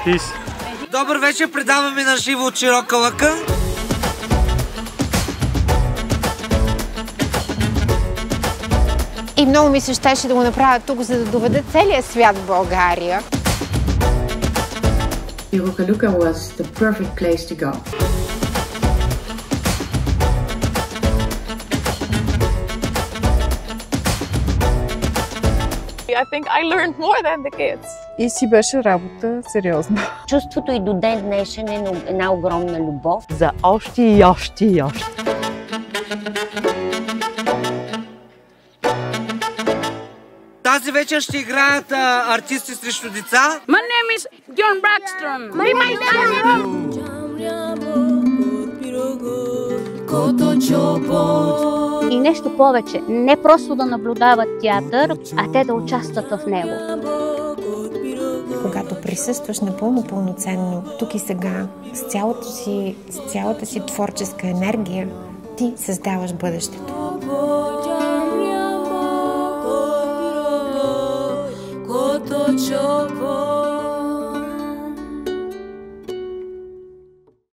Peace. Добър вечер, предаваме на живо от Широка лъка. И много ми се щеше да го направя тук, за да доведа целия свят в България. Широка лъка was the perfect place to go. I think I learned more than the kids. И си беше работа сериозна. Чувството и до ден днешен е една огромна любов. За още и още и още. Тази вечер ще играят артисти срещу деца. My name is John Braxton. И нещо повече, не просто да наблюдават театър, а те да участват в него. Когато присъстваш напълно пълноценно, тук и сега, с цялата си творческа енергия, ти създаваш бъдещето.